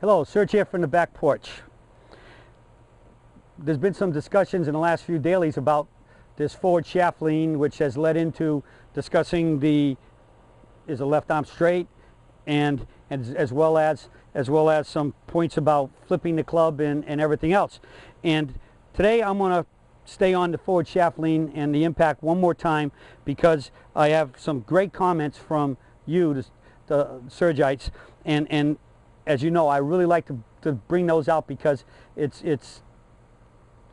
Hello, Serge here from the back porch. There's been some discussions in the last few dailies about this forward shaft lean, which has led into discussing is the left arm straight, and as well as some points about flipping the club and everything else. And today I'm going to stay on the forward shaft lean and the impact one more time, because I have some great comments from you, the Sergeites, and as you know, I really like to bring those out, because it's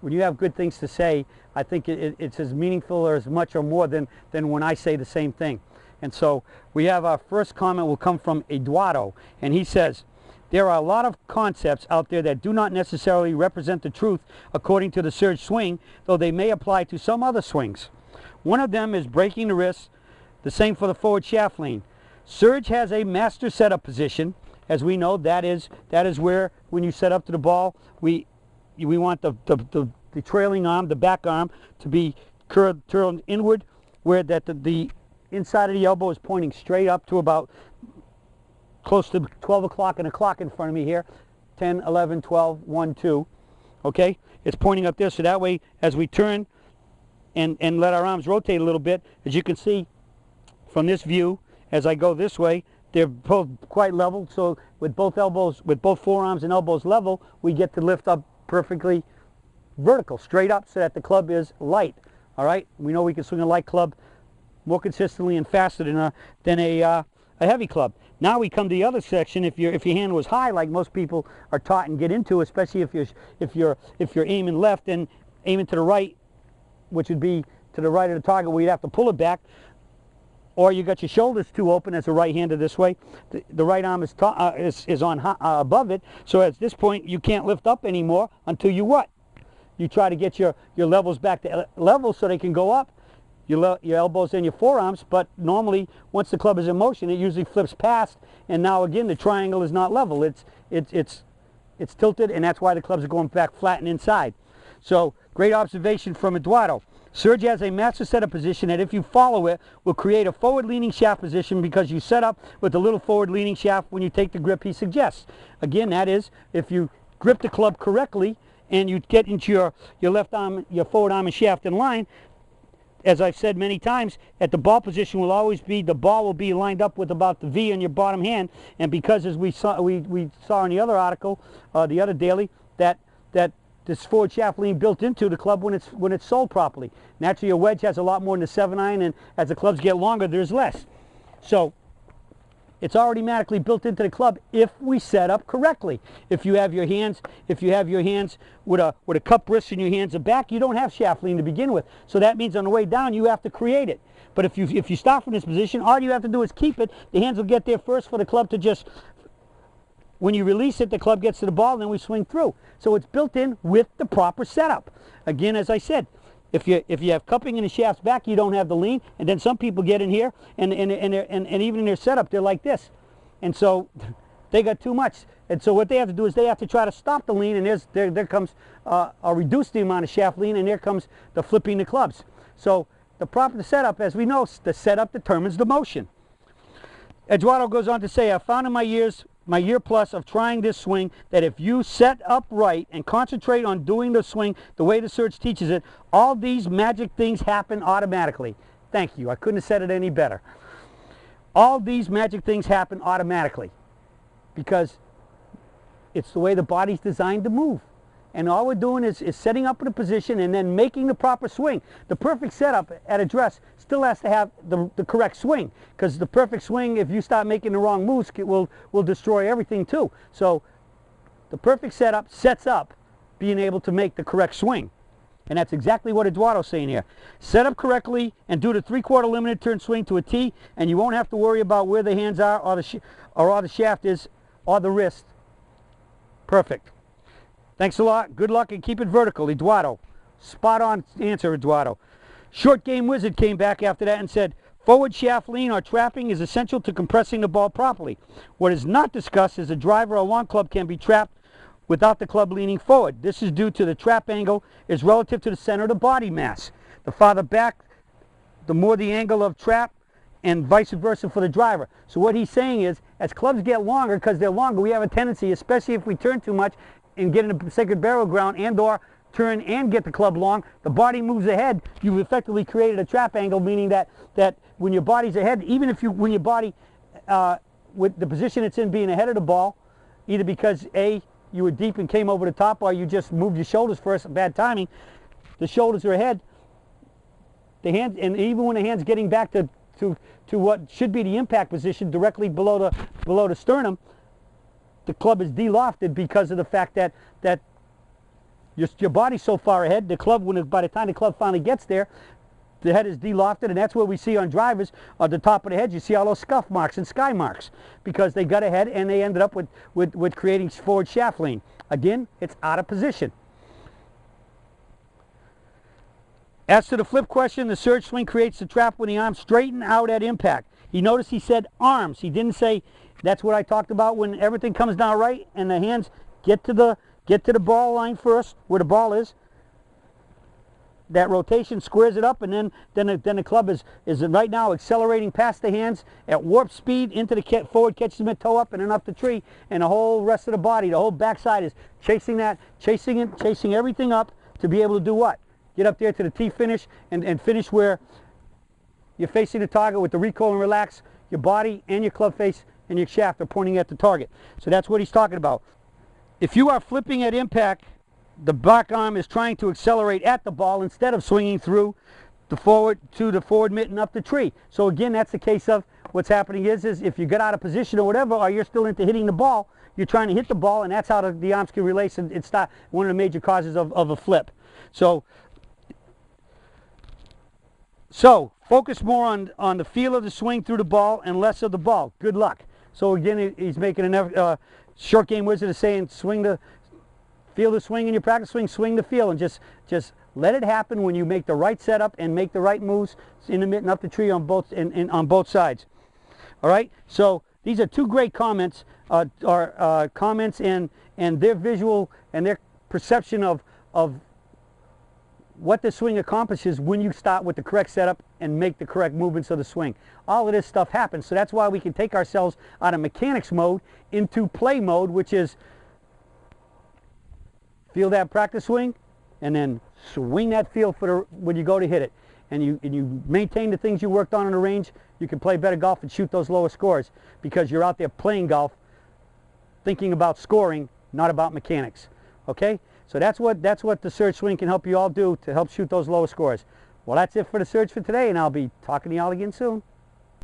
when you have good things to say, I think it's as meaningful or as much or more than when I say the same thing. And so we have our first comment will come from Eduardo, and he says, there are a lot of concepts out there that do not necessarily represent the truth according to the Serge swing, though they may apply to some other swings. One of them is breaking the wrist, the same for the forward shaft lean. Serge has a master setup position. As we know, that is where, when you set up to the ball, we want the trailing arm, the back arm, to be curled inward, where the inside of the elbow is pointing straight up to about close to 12 o'clock, and a clock in front of me here, 10, 11, 12, 1, 2. Okay, it's pointing up there, so that way as we turn and let our arms rotate a little bit, as you can see from this view, as I go this way, they're both quite level. So with both forearms and elbows level, we get to lift up perfectly vertical, straight up, so that the club is light. All right, we know we can swing a light club more consistently and faster than a heavy club. Now we come to the other section. If your hand was high, like most people are taught and get into, especially if you're aiming left and aiming to the right, which would be to the right of the target, where you'd have to pull it back, or you got your shoulders too open as a right-hander this way. The right arm is on above it, so at this point you can't lift up anymore until you what? You try to get your levels back to level so they can go up. Your elbows and your forearms, but normally once the club is in motion, it usually flips past, and now again the triangle is not level. It's tilted, and that's why the clubs are going back flat and inside. So great observation from Eduardo. Serge has a master setup position that, if you follow it, will create a forward leaning shaft position, because you set up with a little forward leaning shaft when you take the grip he suggests. Again, that is, if you grip the club correctly and you get into your left arm, your forward arm and shaft in line. As I've said many times, at the ball position will always be, the ball will be lined up with about the V in your bottom hand, and because, as we saw in the other article, the other daily, that this forward shaft lean built into the club when it's sold properly. Naturally, a wedge has a lot more than a 7-iron, and as the clubs get longer, there's less. So it's automatically built into the club if we set up correctly. If you have your hands with a cup wrist and your hands are back, you don't have shaft lean to begin with. So that means on the way down you have to create it. But if you start from this position, all you have to do is keep it. The hands will get there first for the club to just, when you release it, the club gets to the ball, and then we swing through. So it's built in with the proper setup. Again, as I said, if you have cupping and the shafts back, you don't have the lean. And then some people get in here, and even in their setup, they're like this. And so they got too much. And so what they have to do is they have to try to stop the lean, and there comes or reduce the amount of shaft lean, and there comes the flipping the clubs. So the proper setup, as we know, the setup determines the motion. Eduardo goes on to say, I found in my year plus of trying this swing, that if you set up right and concentrate on doing the swing the way the Serge teaches it, all these magic things happen automatically. Thank you. I couldn't have said it any better. All these magic things happen automatically, because it's the way the body's designed to move. And all we're doing is setting up in a position and then making the proper swing. The perfect setup at address still has to have the correct swing, because the perfect swing, if you start making the wrong moves, will destroy everything too. So the perfect setup sets up being able to make the correct swing. And that's exactly what Eduardo's saying here. Set up correctly and do the 3/4 limited turn swing to a T, and you won't have to worry about where the hands are, or the shaft is, or the wrist. Perfect. Thanks a lot. Good luck, and keep it vertical, Eduardo. Spot on answer, Eduardo. Short Game Wizard came back after that and said, forward shaft lean or trapping is essential to compressing the ball properly. What is not discussed is a driver or long club can be trapped without the club leaning forward. This is due to the trap angle is relative to the center of the body mass. The farther back, the more the angle of trap, and vice versa for the driver. So what he's saying is, as clubs get longer, because they're longer, we have a tendency, especially if we turn too much and get into sacred burial ground and or turn and get the club long, the body moves ahead. You've effectively created a trap angle, meaning that when your body's ahead, even if when your body, with the position it's in being ahead of the ball, either because A, you were deep and came over the top, or you just moved your shoulders first, bad timing, the shoulders are ahead, the hands, and even when the hand's getting back to what should be the impact position directly below the sternum, the club is de-lofted because of the fact that your body's so far ahead, the club, by the time the club finally gets there, the head is de-lofted, and that's what we see on drivers on the top of the head. You see all those scuff marks and sky marks because they got ahead and they ended up with creating forward shaft lean. Again, it's out of position. As to the flip question, the surge swing creates the trap when the arms straighten out at impact. You notice he said arms. He didn't say, that's what I talked about when everything comes down right and the hands get to the ball line first, where the ball is. That rotation squares it up, and then the club is right now accelerating past the hands at warp speed into the forward, catches the toe up and then up the tree, and the whole rest of the body, the whole backside is chasing everything up to be able to do what? Get up there to the T finish and finish where you're facing the target with the recoil and relax. Your body and your club face and your shaft are pointing at the target. So that's what he's talking about. If you are flipping at impact, the back arm is trying to accelerate at the ball instead of swinging through the forward mitten up the tree. So again, that's the case of what's happening is if you get out of position or whatever, or you're still into hitting the ball, you're trying to hit the ball, and that's how the arms can release, and it's not one of the major causes of a flip. So focus more on the feel of the swing through the ball and less of the ball. Good luck. So again, he's making an short game wizard is saying feel the swing in your practice swing, swing the feel, and just let it happen when you make the right setup and make the right moves in the mitten up the tree on both sides. All right. So these are two great comments, comments and their visual and their perception of what the swing accomplishes when you start with the correct setup and make the correct movements of the swing. All of this stuff happens, so that's why we can take ourselves out of mechanics mode into play mode, which is feel that practice swing and then swing that feel when you go to hit it. And you maintain the things you worked on in the range, you can play better golf and shoot those lower scores because you're out there playing golf, thinking about scoring, not about mechanics. Okay? So that's what the surge swing can help you all do to help shoot those lower scores. Well, that's it for the surge for today, and I'll be talking to y'all again soon.